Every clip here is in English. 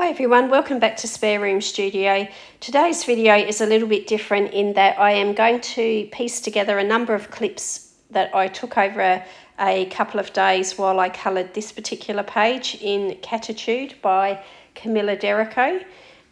Hi everyone, welcome back to Spare Room Studio. Today's video is a little bit different in that I am going to piece together a number of clips that I took over a couple of days while I coloured this particular page in Catitude by Camilla.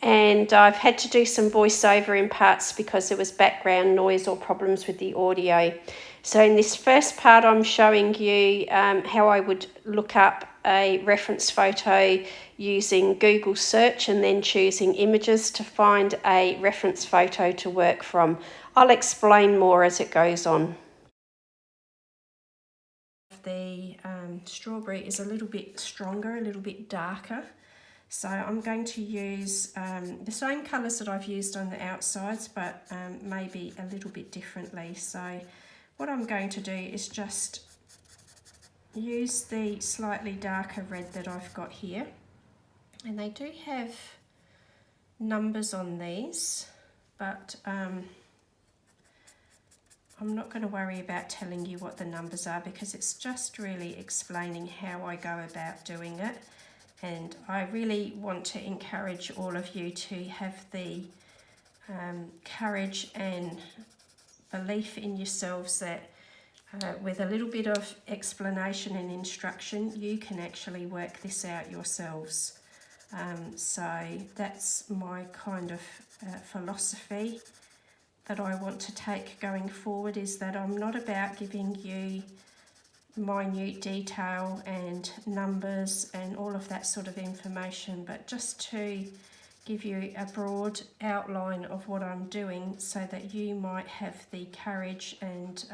And I've had to do some voiceover in parts because there was background noise or problems with the audio. So in this first part I'm showing you how I would look up a reference photo using Google search and then choosing images to find a reference photo to work from. I'll explain more as it goes on. The strawberry is a little bit stronger, a little bit darker. So I'm going to use the same colours that I've used on the outsides, but maybe a little bit differently. So what I'm going to do is just use the slightly darker red that I've got here. And they do have numbers on these, but I'm not going to worry about telling you what the numbers are because it's just really explaining how I go about doing it. And I really want to encourage all of you to have the courage and belief in yourselves that with a little bit of explanation and instruction, you can actually work this out yourselves. So that's my kind of philosophy that I want to take going forward, is that I'm not about giving you minute detail and numbers and all of that sort of information, but just to give you a broad outline of what I'm doing so that you might have the courage and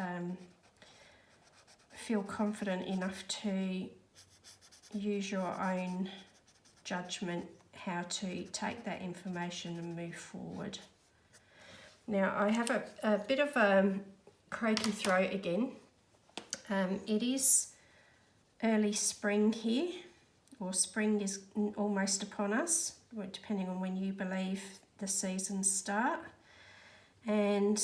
feel confident enough to use your own judgment how to take that information and move forward. Now I have a bit of a croaky throat again. It is early spring here, or spring is almost upon us, depending on when you believe the seasons start. And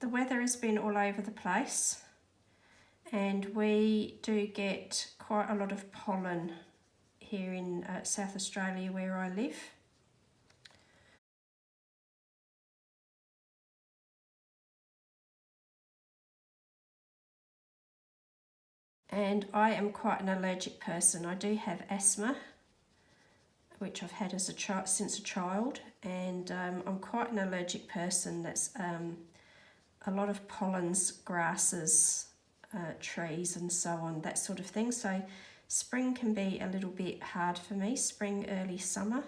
the weather has been all over the place, and we do get quite a lot of pollen here in South Australia where I live. And I am quite an allergic person. I do have asthma, which I've had as since a child, and I'm quite an allergic person. That's a lot of pollens, grasses, trees and so on, that sort of thing. So spring can be a little bit hard for me. Spring, early summer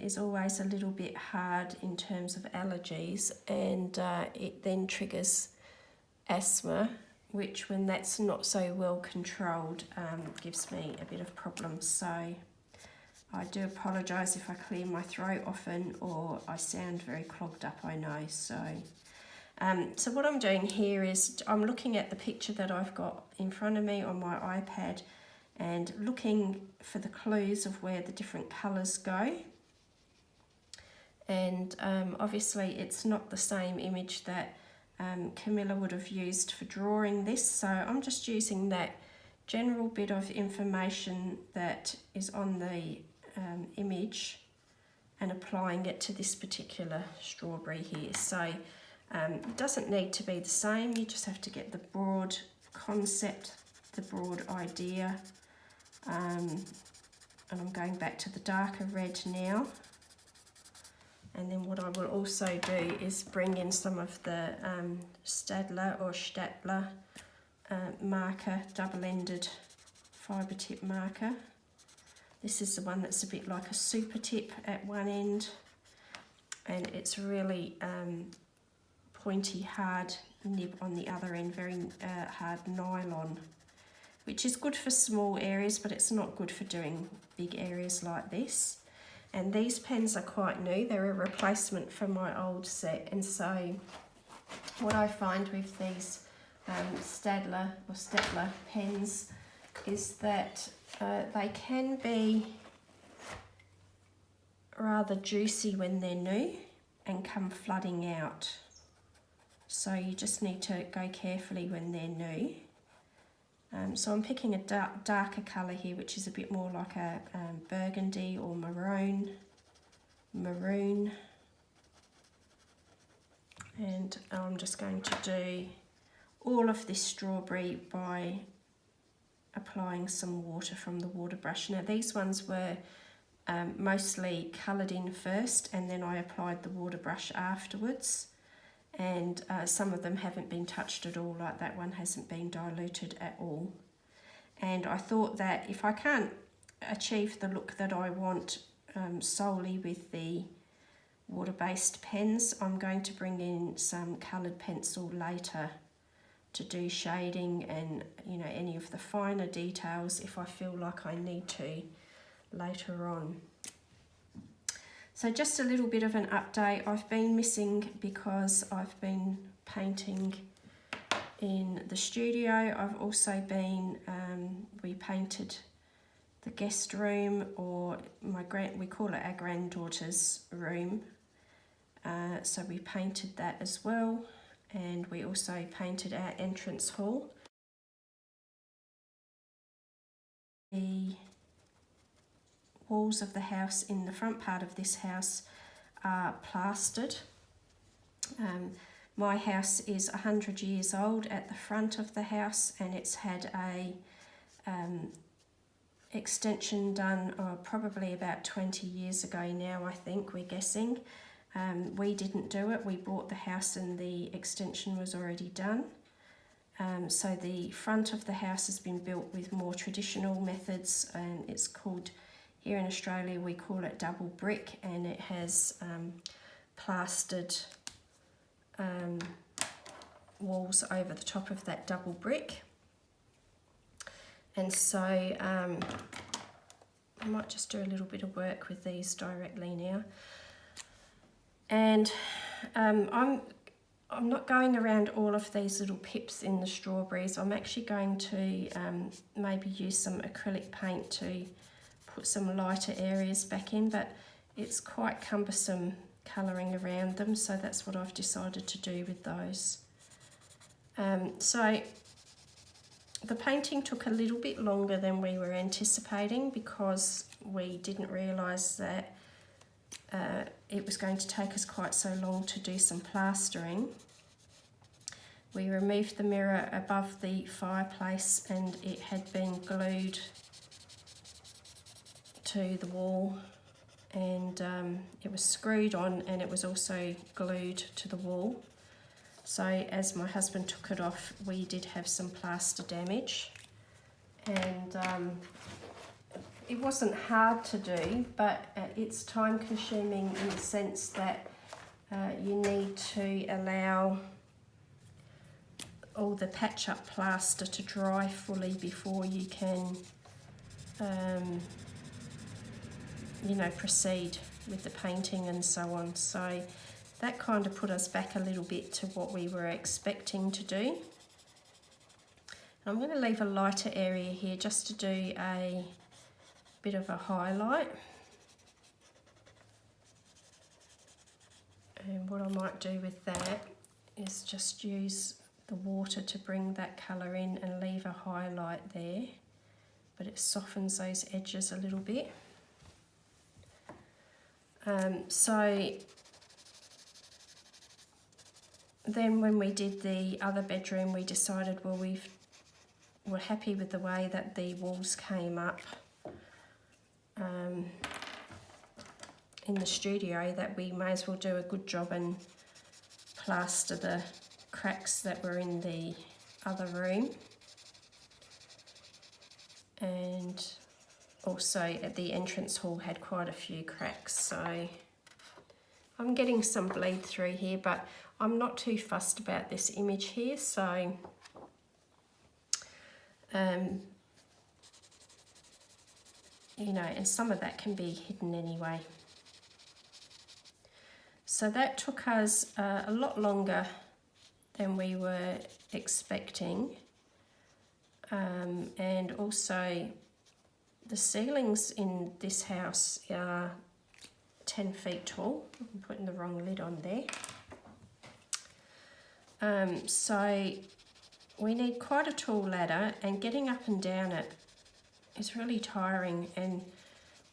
is always a little bit hard in terms of allergies, and it then triggers asthma, which when that's not so well controlled gives me a bit of problems. So I do apologise if I clear my throat often or I sound very clogged up, I know. So what I'm doing here is I'm looking at the picture that I've got in front of me on my iPad and looking for the clues of where the different colours go. And obviously it's not the same image that Camilla would have used for drawing this, so I'm just using that general bit of information that is on the image and applying it to this particular strawberry here. So it doesn't need to be the same, you just have to get the broad concept, the broad idea. And I'm going back to the darker red now. And then what I will also do is bring in some of the Staedtler or Staedtler marker, double-ended fibre tip marker. This is the one that's a bit like a super tip at one end, and it's really pointy, hard nib on the other end, very hard nylon, which is good for small areas, but it's not good for doing big areas like this. And these pens are quite new, they're a replacement for my old set. And so what I find with these Staedtler or Staedtler pens is that they can be rather juicy when they're new and come flooding out. So you just need to go carefully when they're new. So I'm picking a darker colour here, which is a bit more like a burgundy or maroon. And I'm just going to do all of this strawberry by applying some water from the water brush. Now these ones were mostly coloured in first, and then I applied the water brush afterwards. And some of them haven't been touched at all, like that one hasn't been diluted at all. And I thought that if I can't achieve the look that I want solely with the water-based pens, I'm going to bring in some coloured pencil later to do shading and, you know, any of the finer details if I feel like I need to later on. So just a little bit of an update. I've been missing because I've been painting in the studio. I've also been, we painted the guest room, or we call it our granddaughter's room. So we painted that as well. And we also painted our entrance hall. The walls of the house in the front part of this house are plastered. My house is 100 years old at the front of the house, and it's had a extension done probably about 20 years ago now, I think, we're guessing. We didn't do it. We bought the house and the extension was already done. So the front of the house has been built with more traditional methods, and it's called, here in Australia we call it double brick, and it has plastered walls over the top of that double brick. And so I might just do a little bit of work with these directly now. And I'm not going around all of these little pips in the strawberries. I'm actually going to maybe use some acrylic paint to put some lighter areas back in, but it's quite cumbersome colouring around them, so that's what I've decided to do with those. So the painting took a little bit longer than we were anticipating because we didn't realise that it was going to take us quite so long to do some plastering. We removed the mirror above the fireplace and it had been glued to the wall, and it was screwed on and it was also glued to the wall. So as my husband took it off, we did have some plaster damage, and it wasn't hard to do, but it's time consuming in the sense that you need to allow all the patch up plaster to dry fully before you can you know, proceed with the painting and so on. So that kind of put us back a little bit to what we were expecting to do. I'm going to leave a lighter area here just to do a bit of a highlight. And what I might do with that is just use the water to bring that colour in and leave a highlight there, but it softens those edges a little bit. So then when we did the other bedroom, we decided, well, we're happy with the way that the walls came up in the studio, that we may as well do a good job and plaster the cracks that were in the other room. And also at the entrance hall had quite a few cracks, so I'm getting some bleed through here, but I'm not too fussed about this image here, so you know, and some of that can be hidden anyway. So that took us a lot longer than we were expecting, and also the ceilings in this house are 10 feet tall. I'm putting the wrong lid on there. So we need quite a tall ladder, and getting up and down it is really tiring, and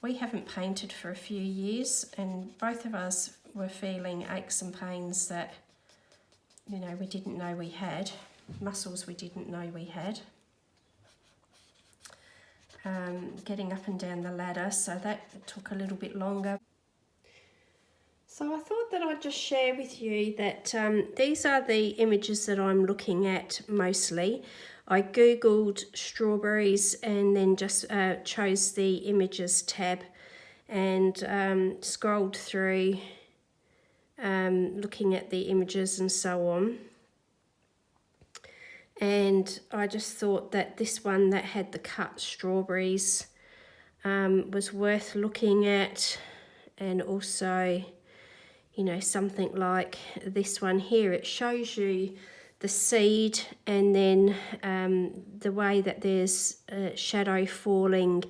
we haven't painted for a few years, and both of us were feeling aches and pains that, you know, we didn't know we had, muscles we didn't know we had. Getting up and down the ladder, so that took a little bit longer. So I thought that I'd just share with you that these are the images that I'm looking at mostly. I googled strawberries and then just chose the images tab and scrolled through looking at the images and so on. And I just thought that this one that had the cut strawberries was worth looking at, and also, you know, something like this one here, it shows you the seed and then the way that there's shadow falling,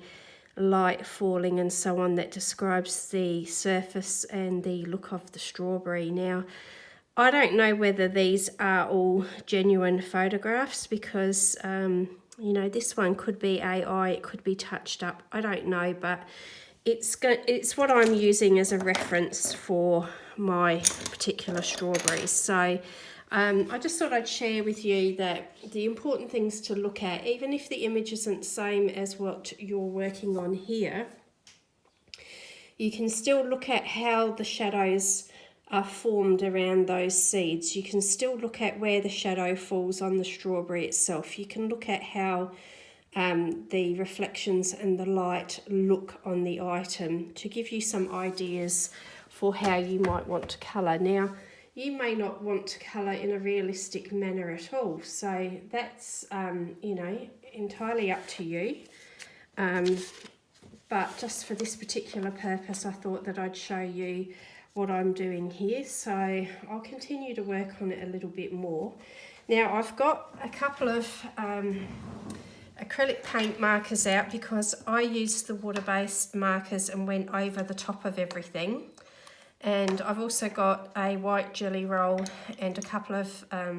light falling and so on, that describes the surface and the look of the strawberry. Now, I don't know whether these are all genuine photographs because, you know, this one could be AI, it could be touched up, I don't know, but it's what I'm using as a reference for my particular strawberries. So I just thought I'd share with you that the important things to look at, even if the image isn't the same as what you're working on here, you can still look at how the shadows are formed around those seeds. You can still look at where the shadow falls on the strawberry itself. You can look at how the reflections and the light look on the item to give you some ideas for how you might want to colour. Now, you may not want to colour in a realistic manner at all, so that's you know, entirely up to you. But just for this particular purpose, I thought that I'd show you what I'm doing here, so I'll continue to work on it a little bit more. Now, I've got a couple of acrylic paint markers out because I used the water-based markers and went over the top of everything. And I've also got a white jelly roll and a couple of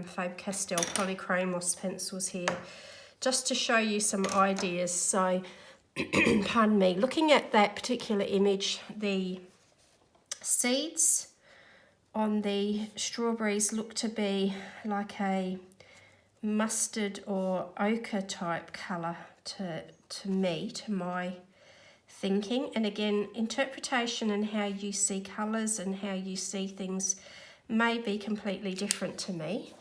Faber Castell Polychromos pencils here, just to show you some ideas. So, pardon me, looking at that particular image, the seeds on the strawberries look to be like a mustard or ochre type colour to me, to my thinking. And again, interpretation and how you see colours and how you see things may be completely different to me.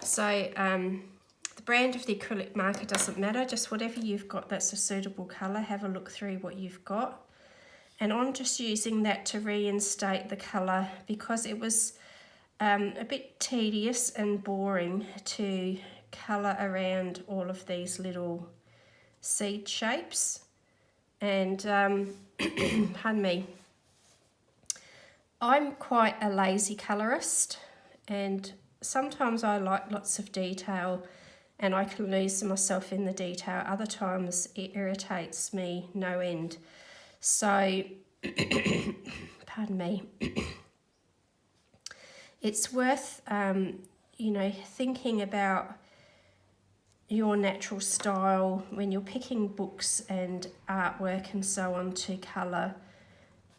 So the brand of the acrylic marker doesn't matter, just whatever you've got that's a suitable colour, have a look through what you've got. And I'm just using that to reinstate the colour because it was a bit tedious and boring to colour around all of these little seed shapes. And, pardon me, I'm quite a lazy colourist, and sometimes I like lots of detail and I can lose myself in the detail. Other times it irritates me no end. So, pardon me, it's worth, you know, thinking about your natural style when you're picking books and artwork and so on to colour.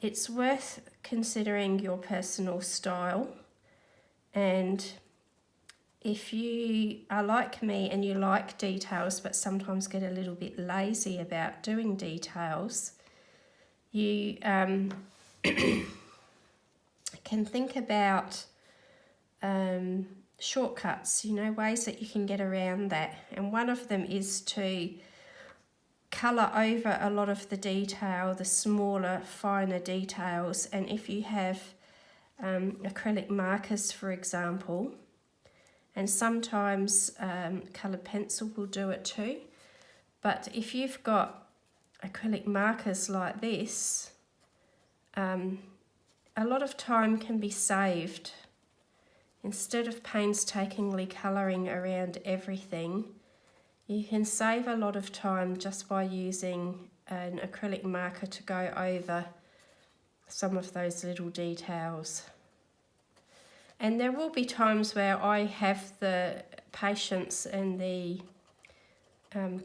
It's worth considering your personal style, and if you are like me and you like details but sometimes get a little bit lazy about doing details, you can think about shortcuts, you know, ways that you can get around that. And one of them is to colour over a lot of the detail, the smaller, finer details. And if you have acrylic markers, for example, and sometimes coloured pencil will do it too, but if you've got acrylic markers like this, a lot of time can be saved. Instead of painstakingly colouring around everything, you can save a lot of time just by using an acrylic marker to go over some of those little details. And there will be times where I have the patience and the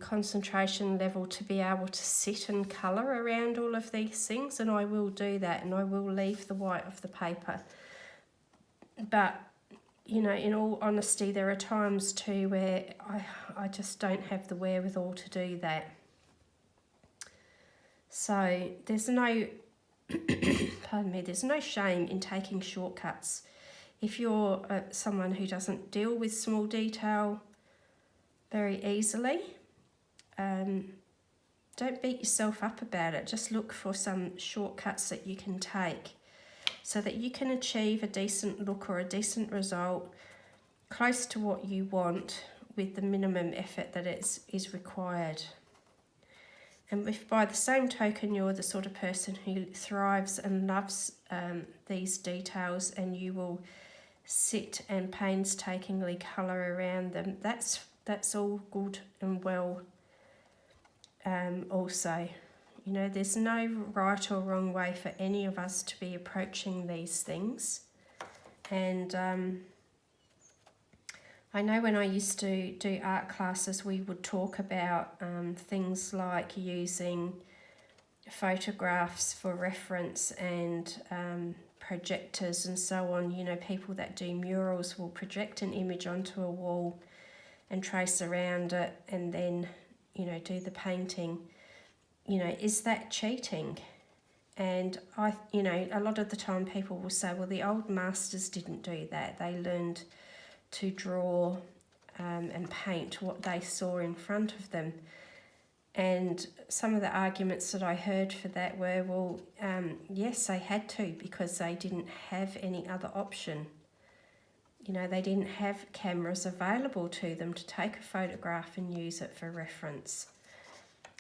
concentration level to be able to sit and colour around all of these things, and I will do that, and I will leave the white of the paper. But, you know, in all honesty, there are times too where I just don't have the wherewithal to do that. So there's no, pardon me, there's no shame in taking shortcuts. If you're someone who doesn't deal with small detail very easily, don't beat yourself up about it. Just look for some shortcuts that you can take so that you can achieve a decent look or a decent result close to what you want with the minimum effort that is required. And if by the same token you're the sort of person who thrives and loves these details, and you will sit and painstakingly colour around them, that's all good and well. Also, you know, there's no right or wrong way for any of us to be approaching these things. And I know when I used to do art classes, we would talk about things like using photographs for reference and projectors and so on. You know, people that do murals will project an image onto a wall and trace around it and then, you know, do the painting. You know, is that cheating? And you know, a lot of the time people will say, well, the old masters didn't do that. They learned to draw and paint what they saw in front of them. And some of the arguments that I heard for that were, well, yes, they had to, because they didn't have any other option. You know, they didn't have cameras available to them to take a photograph and use it for reference.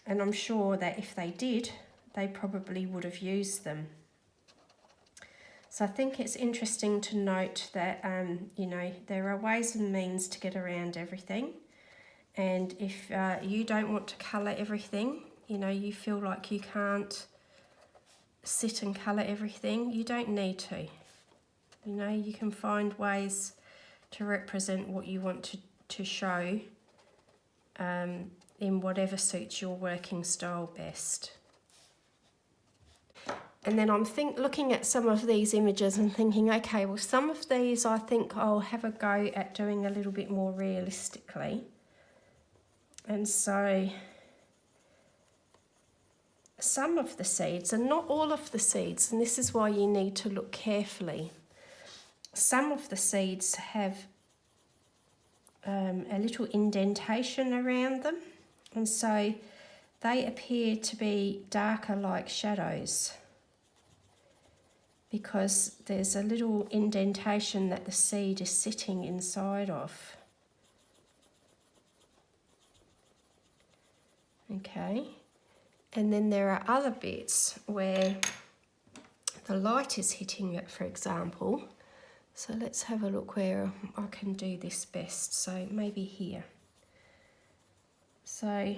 And I'm sure that if they did, they probably would have used them. So I think it's interesting to note that, you know, there are ways and means to get around everything. And if you don't want to colour everything, you know, you feel like you can't sit and colour everything, you don't need to. You know, you can find ways to represent what you want to show in whatever suits your working style best. And then I'm looking at some of these images and thinking, okay, well, some of these I think I'll have a go at doing a little bit more realistically. And so some of the seeds, and not all of the seeds, and this is why you need to look carefully. Some of the seeds have a little indentation around them, and so they appear to be darker like shadows because there's a little indentation that the seed is sitting inside of. Okay, and then there are other bits where the light is hitting it, for example. So let's have a look where I can do this best. So maybe here. So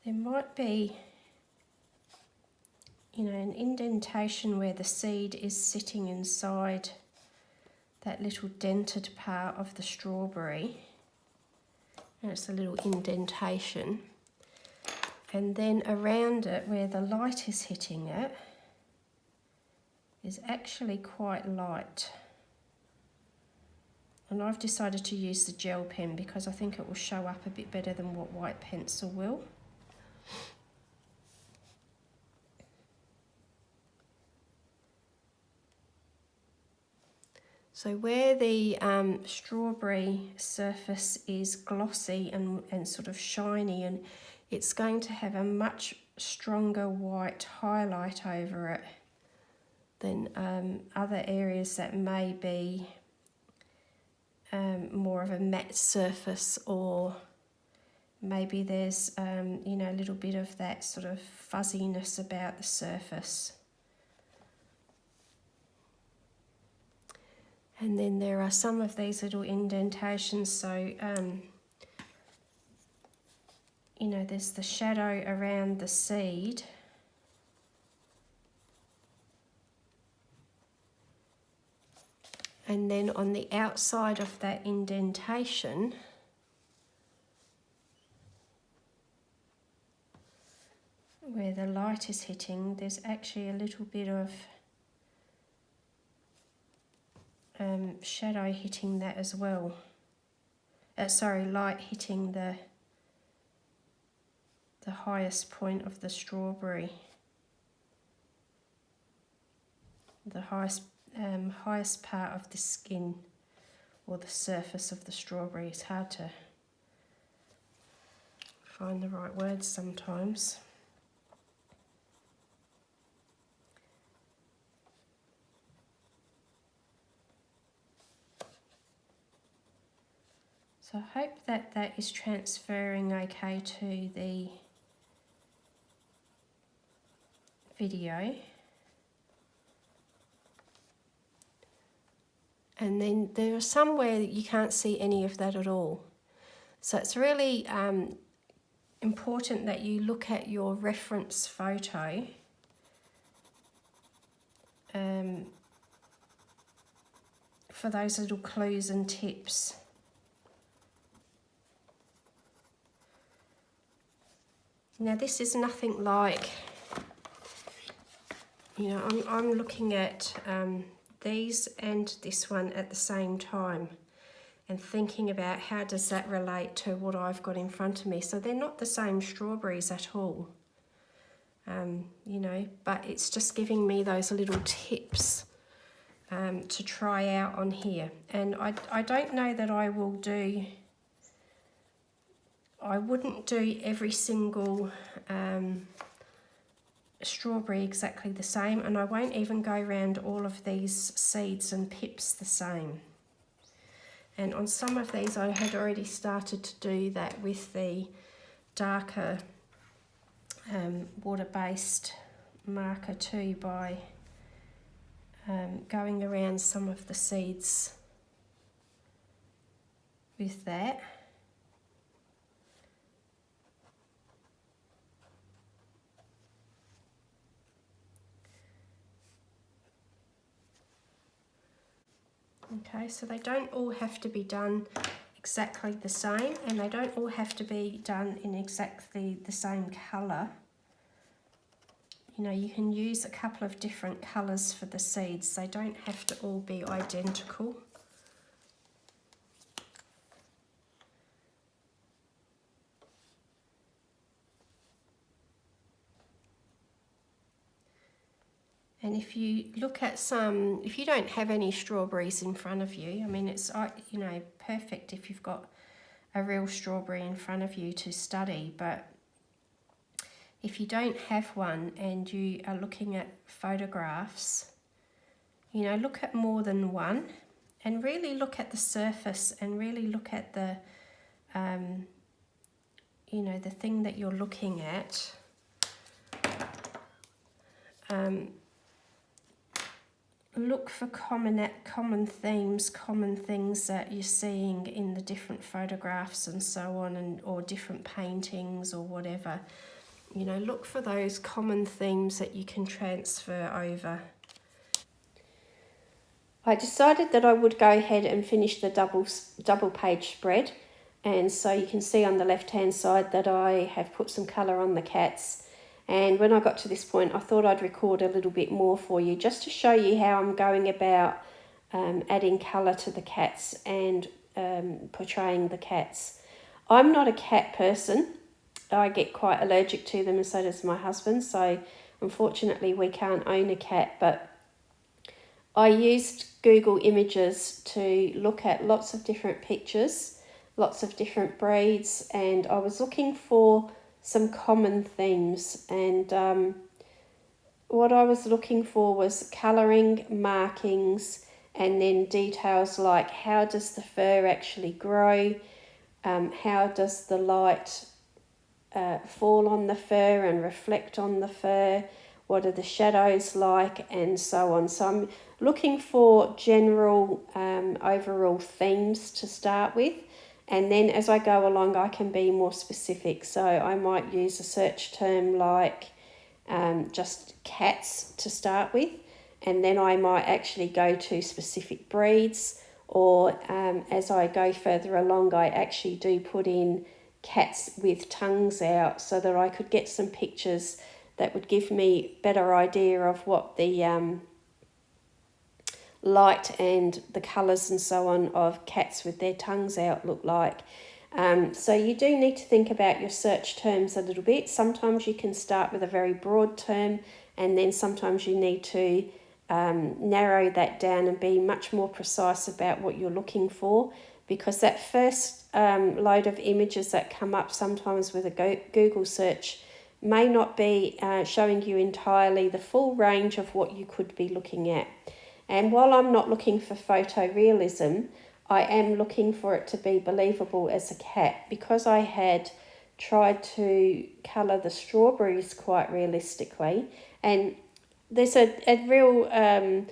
there might be, you know, an indentation where the seed is sitting inside that little dented part of the strawberry. And it's a little indentation. And then around it, where the light is hitting it, is actually quite light. And I've decided to use the gel pen because I think it will show up a bit better than what white pencil will. So where the strawberry surface is glossy and sort of shiny, and it's going to have a much stronger white highlight over it than other areas that may be more of a matte surface, or maybe there's you know, a little bit of that sort of fuzziness about the surface. And then there are some of these little indentations, so you know, there's the shadow around the seed. And then on the outside of that indentation, where the light is hitting, there's actually a little bit of shadow hitting that as well. Light hitting the highest point of the strawberry. The highest part of the skin or the surface of the strawberry. It's hard to find the right words sometimes. So I hope that that is transferring okay to the video. And then there are some where you can't see any of that at all. So it's really important that you look at your reference photo for those little clues and tips. Now this is nothing like, you know, I'm looking at these and this one at the same time and thinking about how does that relate to what I've got in front of me. So they're not the same strawberries at all, you know, but it's just giving me those little tips to try out on here. And I don't know that I wouldn't do every single strawberry exactly the same, and I won't even go around all of these seeds and pips the same. And on some of these I had already started to do that with the darker water-based marker too, by going around some of the seeds with that. Okay, so they don't all have to be done exactly the same, and they don't all have to be done in exactly the same colour. You know, you can use a couple of different colours for the seeds. They don't have to all be identical. And if you look at some, if you don't have any strawberries in front of you, I mean, it's, you know, perfect if you've got a real strawberry in front of you to study. But if you don't have one and you are looking at photographs, you know, look at more than one and really look at the surface and really look at the, you know, the thing that you're looking at. Look for common themes, common things that you're seeing in the different photographs and so on, and or different paintings or whatever. You know, look for those common themes that you can transfer over. I decided that I would go ahead and finish the double page spread, and so you can see on the left hand side that I have put some colour on the cats. And when I got to this point, I thought I'd record a little bit more for you, just to show you how I'm going about adding colour to the cats and portraying the cats. I'm not a cat person. I get quite allergic to them, and so does my husband. So unfortunately we can't own a cat, but I used Google Images to look at lots of different pictures, lots of different breeds, and I was looking for some common themes, and what I was looking for was colouring, markings, and then details like how does the fur actually grow, how does the light fall on the fur and reflect on the fur, what are the shadows like, and so on. So I'm looking for general overall themes to start with. And then as I go along, I can be more specific. So I might use a search term like just cats to start with. and then I might actually go to specific breeds, or as I go further along, I actually do put in cats with tongues out so that I could get some pictures that would give me a better idea of what the light and the colours and so on of cats with their tongues out look like. So you do need to think about your search terms a little bit. Sometimes you can start with a very broad term, and then sometimes you need to narrow that down and be much more precise about what you're looking for, because that first load of images that come up sometimes with a Google search may not be showing you entirely the full range of what you could be looking at. And while I'm not looking for photorealism, I am looking for it to be believable as a cat, because I had tried to colour the strawberries quite realistically, and there's a real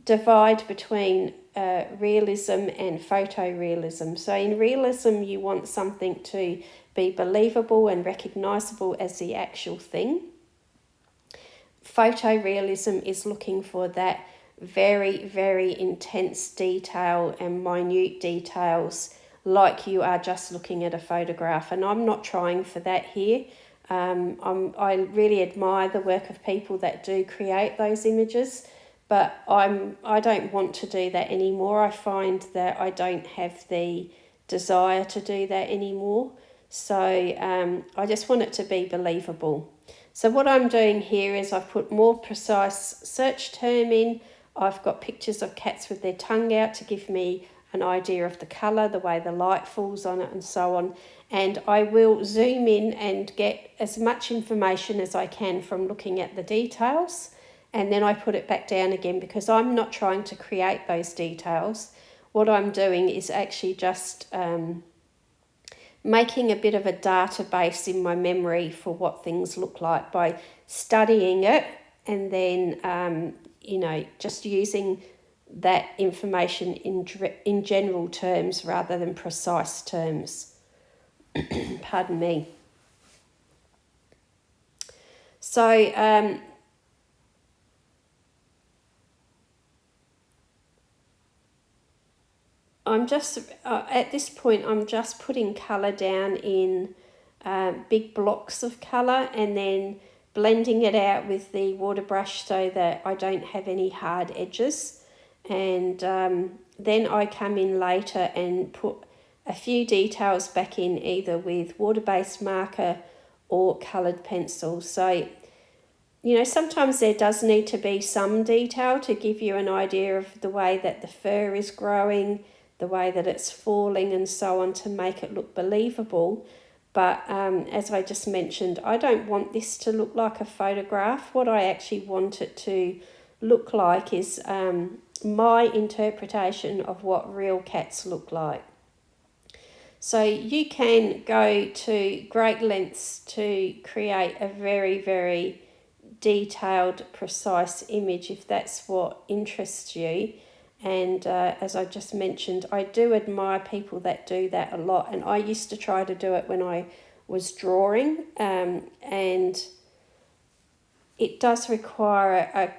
divide between realism and photorealism. So in realism, you want something to be believable and recognisable as the actual thing. Photorealism is looking for that very, very intense detail and minute details, like you are just looking at a photograph. And I'm not trying for that here. I really admire the work of people that do create those images, but I don't want to do that anymore. I find that I don't have the desire to do that anymore. So I just want it to be believable. So what I'm doing here is I've put more precise search term in. I've got pictures of cats with their tongue out to give me an idea of the colour, the way the light falls on it and so on. And I will zoom in and get as much information as I can from looking at the details. And then I put it back down again, because I'm not trying to create those details. What I'm doing is actually just making a bit of a database in my memory for what things look like by studying it, and then just using that information in general terms rather than precise terms. Pardon me. So I'm just, at this point, I'm just putting colour down in big blocks of colour, and then blending it out with the water brush so that I don't have any hard edges. And then I come in later and put a few details back in, either with water-based marker or coloured pencil. So, sometimes there does need to be some detail to give you an idea of the way that the fur is growing, the way that it's falling and so on, to make it look believable. But as I just mentioned, I don't want this to look like a photograph. What I actually want it to look like is my interpretation of what real cats look like. So you can go to great lengths to create a very, very detailed, precise image if that's what interests you. And as I just mentioned, I do admire people that do that a lot. And I used to try to do it when I was drawing. And it does require a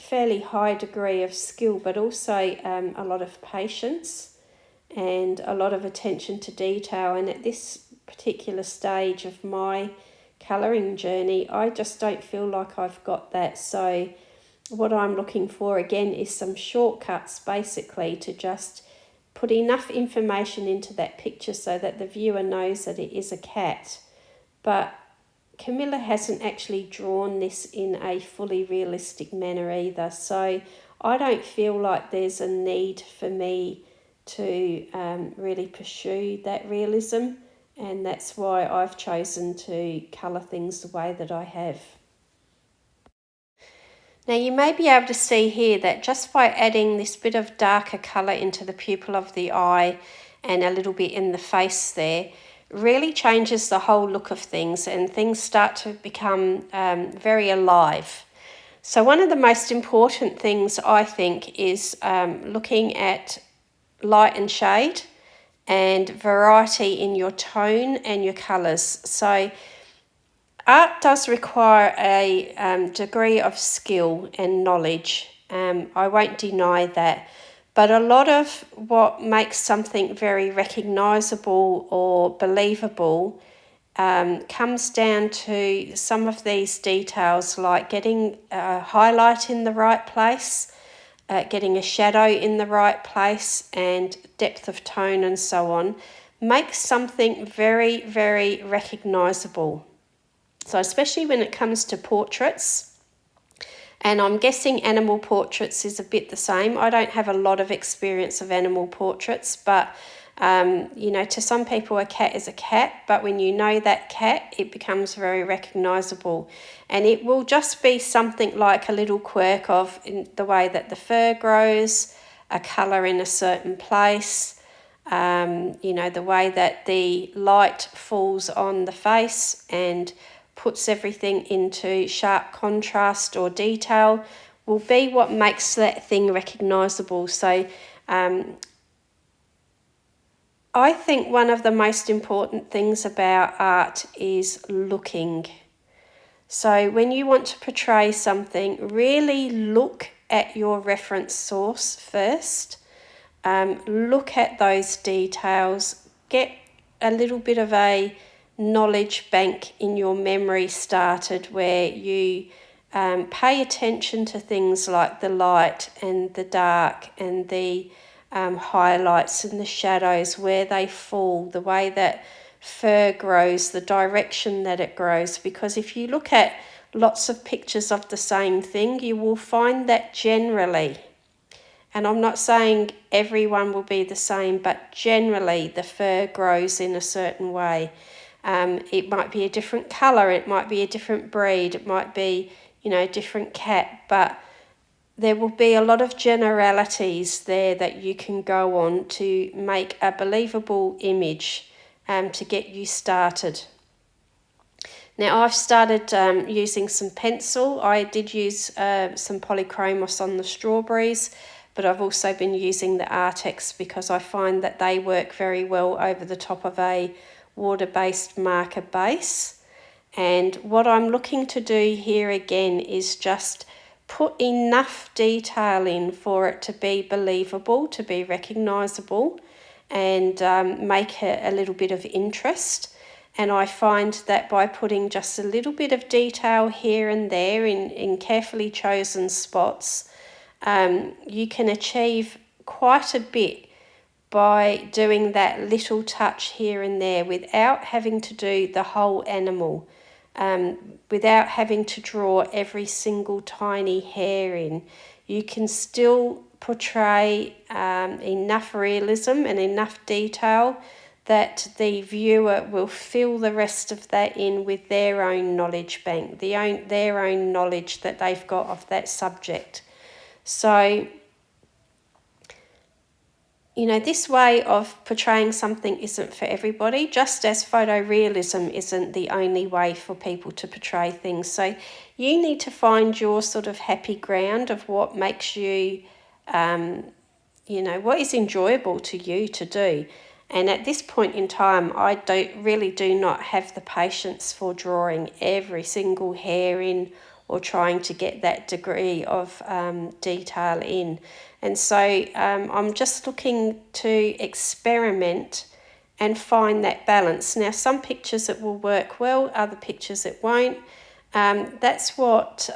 fairly high degree of skill, but also a lot of patience and a lot of attention to detail. And at this particular stage of my colouring journey, I just don't feel like I've got that. So what I'm looking for again is some shortcuts, basically, to just put enough information into that picture so that the viewer knows that it is a cat. But Camilla hasn't actually drawn this in a fully realistic manner either, so I don't feel like there's a need for me to really pursue that realism, and that's why I've chosen to colour things the way that I have. Now you may be able to see here that just by adding this bit of darker colour into the pupil of the eye and a little bit in the face there, really changes the whole look of things, and things start to become very alive. So one of the most important things, I think, is looking at light and shade and variety in your tone and your colours. So art does require a degree of skill and knowledge. I won't deny that. But a lot of what makes something very recognisable or believable comes down to some of these details, like getting a highlight in the right place, getting a shadow in the right place, and depth of tone and so on, makes something very, very recognisable. So especially when it comes to portraits, and I'm guessing animal portraits is a bit the same. I don't have a lot of experience of animal portraits, but you know, to some people a cat is a cat, but when you know that cat, it becomes very recognisable. And it will just be something like a little quirk of in the way that the fur grows, a colour in a certain place, you know, the way that the light falls on the face and puts everything into sharp contrast or detail will be what makes that thing recognisable. So I think one of the most important things about art is looking. So when you want to portray something, really look at your reference source first. Look at those details. Get a little bit of a knowledge bank in your memory started where you pay attention to things like the light and the dark and the highlights and the shadows, where they fall, the way that fur grows, the direction that it grows. Because if you look at lots of pictures of the same thing, you will find that generally, and I'm not saying everyone will be the same, but generally the fur grows in a certain way. It might be a different colour, it might be a different breed, it might be, you know, a different cat, but there will be a lot of generalities there that you can go on to make a believable image to get you started. Now I've started using some pencil. I did use some Polychromos on the strawberries, but I've also been using the Arrtx because I find that they work very well over the top of a water-based marker base. And what I'm looking to do here again is just put enough detail in for it to be believable, to be recognisable, and make it a little bit of interest. And I find that by putting just a little bit of detail here and there in carefully chosen spots, you can achieve quite a bit by doing that little touch here and there without having to do the whole animal. Without having to draw every single tiny hair in. You can still portray enough realism and enough detail that the viewer will fill the rest of that in with their own knowledge bank, their own knowledge that they've got of that subject. So, you know, this way of portraying something isn't for everybody, just as photorealism isn't the only way for people to portray things. So you need to find your sort of happy ground of what makes you, you know, what is enjoyable to you to do. And at this point in time, I really do not have the patience for drawing every single hair in or trying to get that degree of detail in. And so I'm just looking to experiment and find that balance. Now, some pictures it will work well, other pictures it won't. That's what,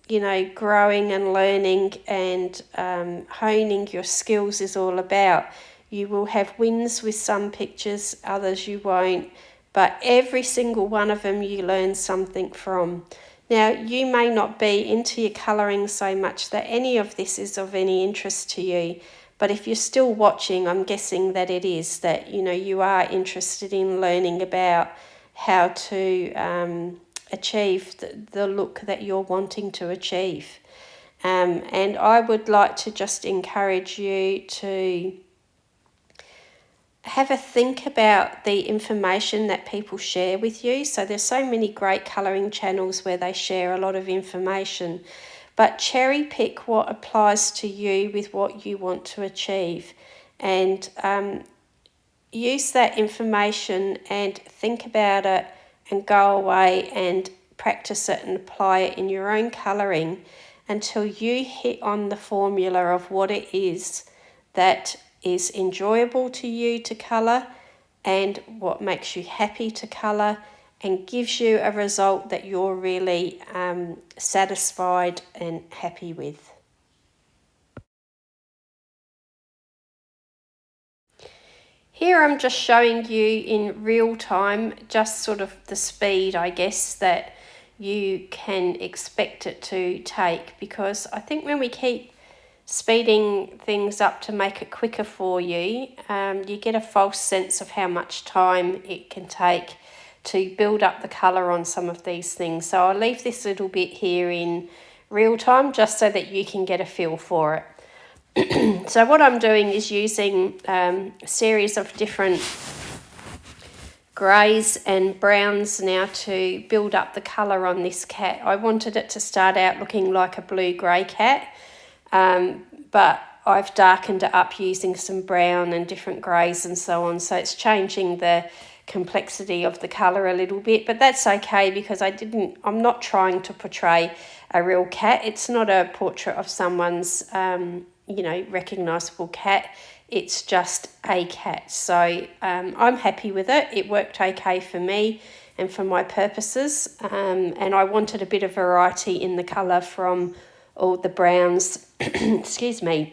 you know, growing and learning and honing your skills is all about. You will have wins with some pictures, others you won't. But every single one of them you learn something from. Now, you may not be into your colouring so much that any of this is of any interest to you, but if you're still watching, I'm guessing that it is, that, you know, you are interested in learning about how to achieve the look that you're wanting to achieve. And I would like to just encourage you to have a think about the information that people share with you. So there's so many great colouring channels where they share a lot of information, but cherry pick what applies to you with what you want to achieve, and use that information and think about it and go away and practice it and apply it in your own colouring until you hit on the formula of what it is that is enjoyable to you to colour and what makes you happy to colour and gives you a result that you're really satisfied and happy with. Here I'm just showing you in real time just sort of the speed, I guess, that you can expect it to take, because I think when we keep speeding things up to make it quicker for you, you get a false sense of how much time it can take to build up the colour on some of these things. So I'll leave this little bit here in real time just so that you can get a feel for it. So what I'm doing is using a series of different greys and browns now to build up the colour on this cat. I wanted it to start out looking like a blue-grey cat, but I've darkened it up using some brown and different greys and so on, so it's changing the complexity of the colour a little bit, but that's okay because I'm not trying to portray a real cat. It's not a portrait of someone's recognisable cat. It's just a cat. So I'm happy with it. It worked okay for me and for my purposes, and I wanted a bit of variety in the colour from all the browns excuse me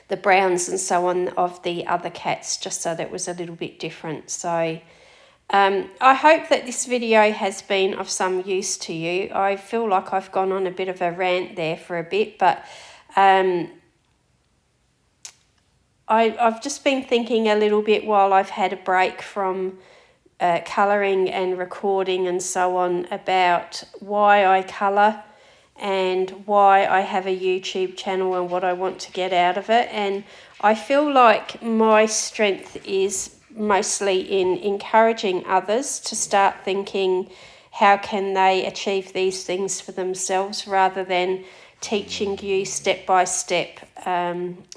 the browns and so on of the other cats, just so that it was a little bit different. So I hope that this video has been of some use to you. I feel like I've gone on a bit of a rant there for a bit, but I've just been thinking a little bit while I've had a break from colouring and recording and so on about why I colour and why I have a YouTube channel and what I want to get out of it. And I feel like my strength is mostly in encouraging others to start thinking how can they achieve these things for themselves, rather than teaching you step-by-step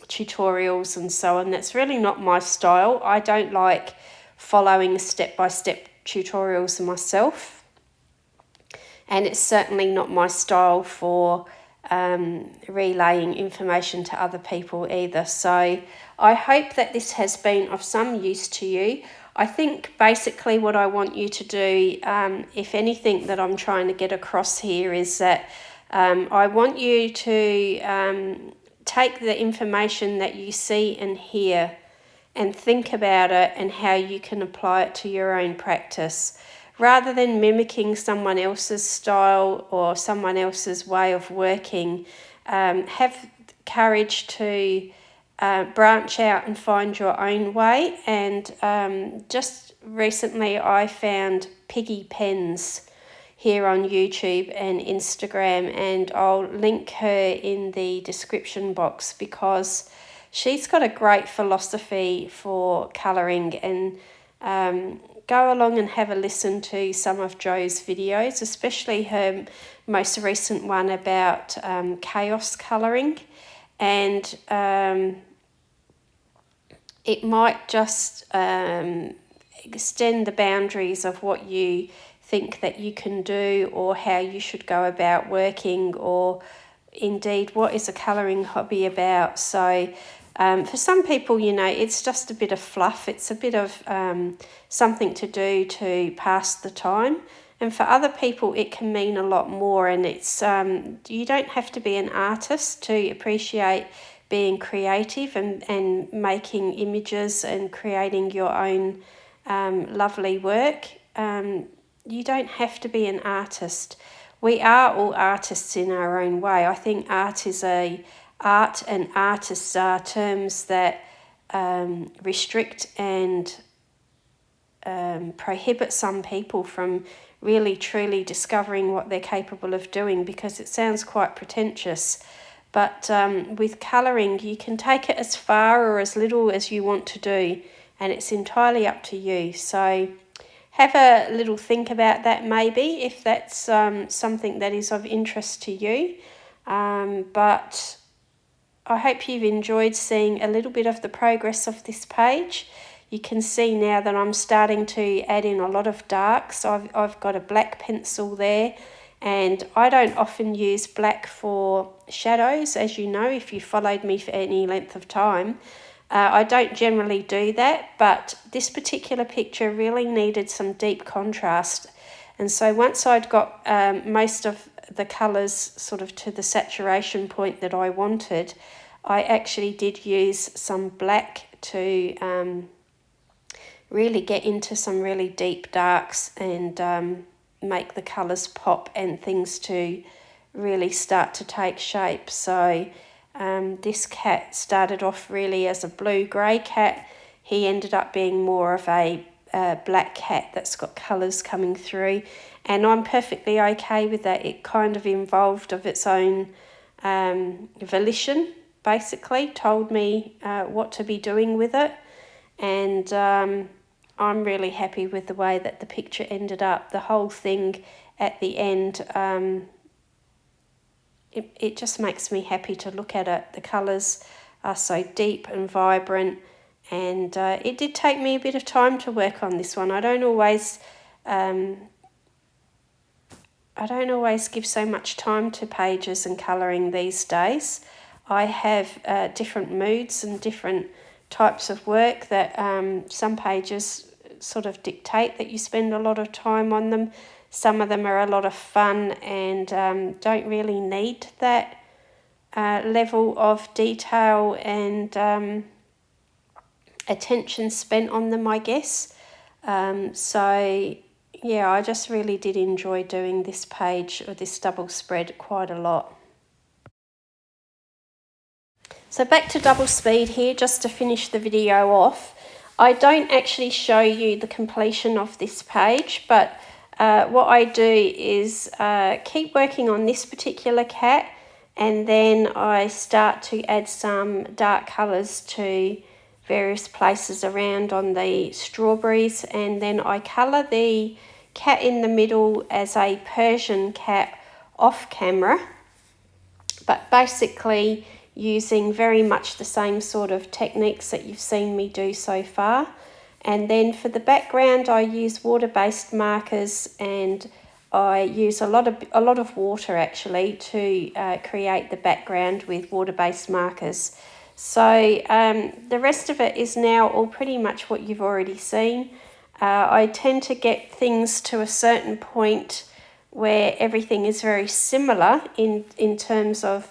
tutorials and so on. That's really not my style. I don't like following step-by-step tutorials myself, and it's certainly not my style for relaying information to other people either. So I hope that this has been of some use to you. I think basically what I want you to do, if anything that I'm trying to get across here, is that I want you to take the information that you see and hear and think about it and how you can apply it to your own practice. Rather than mimicking someone else's style or someone else's way of working, have courage to branch out and find your own way. And just recently I found Piggy Pens here on YouTube and Instagram, and I'll link her in the description box because she's got a great philosophy for colouring. And go along and have a listen to some of Jo's videos, especially her most recent one about chaos colouring, and it might just extend the boundaries of what you think that you can do or how you should go about working, or indeed what is a colouring hobby about. So for some people, it's just a bit of fluff. It's a bit of something to do to pass the time. And for other people, it can mean a lot more. And it's you don't have to be an artist to appreciate being creative and making images and creating your own lovely work. You don't have to be an artist. We are all artists in our own way. I think art and artists are terms that restrict and prohibit some people from really truly discovering what they're capable of doing, because it sounds quite pretentious. But with colouring, you can take it as far or as little as you want to do, and it's entirely up to you. So have a little think about that maybe, if that's something that is of interest to you. But I hope you've enjoyed seeing a little bit of the progress of this page. you can see now that I'm starting to add in a lot of darks. I've got a black pencil there, and I don't often use black for shadows, as you know, if you followed me for any length of time. I don't generally do that, but this particular picture really needed some deep contrast. And so once I'd got most of the colours sort of to the saturation point that I wanted, I actually did use some black to really get into some really deep darks and make the colours pop and things to really start to take shape. So this cat started off really as a blue-grey cat. He ended up being more of a black cat that's got colours coming through, and I'm perfectly okay with that. It kind of evolved of its own volition, basically told me what to be doing with it, and I'm really happy with the way that the picture ended up. The whole thing at the end, it just makes me happy to look at it. The colours are so deep and vibrant, and it did take me a bit of time to work on this one. I don't always give so much time to pages and colouring these days. I have different moods and different types of work that some pages sort of dictate that you spend a lot of time on them. Some of them are a lot of fun and don't really need that level of detail and attention spent on them, I guess. So yeah, I just really did enjoy doing this page or this double spread quite a lot. So back to double speed here, just to finish the video off. I don't actually show you the completion of this page, but what I do is keep working on this particular cat, and then I start to add some dark colours to various places around on the strawberries, and then I colour the cat in the middle as a Persian cat off camera, but basically using very much the same sort of techniques that you've seen me do so far. And then for the background, I use water-based markers, and I use a lot of water actually to create the background with water-based markers. So the rest of it is now all pretty much what you've already seen. I tend to get things to a certain point where everything is very similar in terms of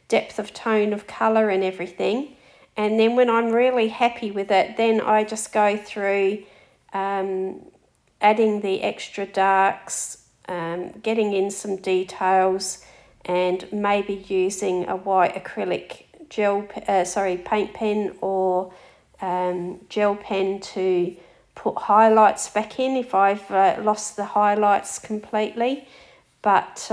depth of tone of colour and everything. And then when I'm really happy with it, then I just go through adding the extra darks, getting in some details, and maybe using a white acrylic paint pen or gel pen to put highlights back in if I've lost the highlights completely. But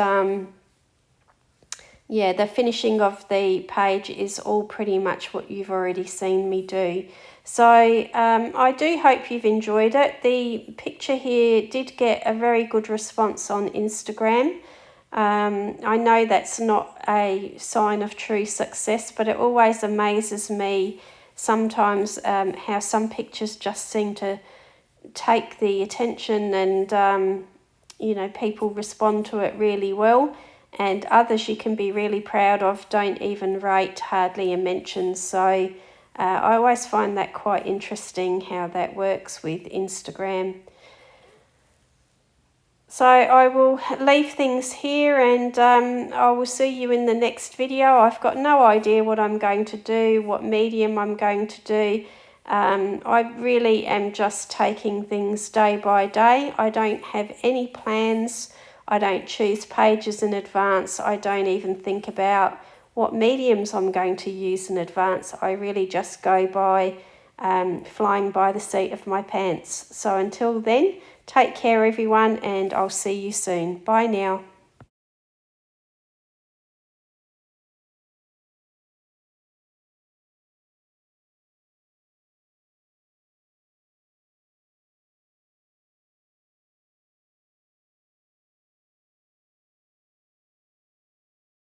yeah, the finishing of the page is all pretty much what you've already seen me do. So I do hope you've enjoyed it. The picture here did get a very good response on Instagram. I know that's not a sign of true success, but it always amazes me sometimes how some pictures just seem to take the attention and you know, people respond to it really well, and others you can be really proud of don't even rate hardly a mention. So I always find that quite interesting how that works with Instagram. So I will leave things here, and I will see you in the next video. I've got no idea what I'm going to do, what medium I'm going to do. I really am just taking things day by day. I don't have any plans. I don't choose pages in advance. I don't even think about what mediums I'm going to use in advance. I really just go by flying by the seat of my pants. So until then, take care everyone, and I'll see you soon. Bye now.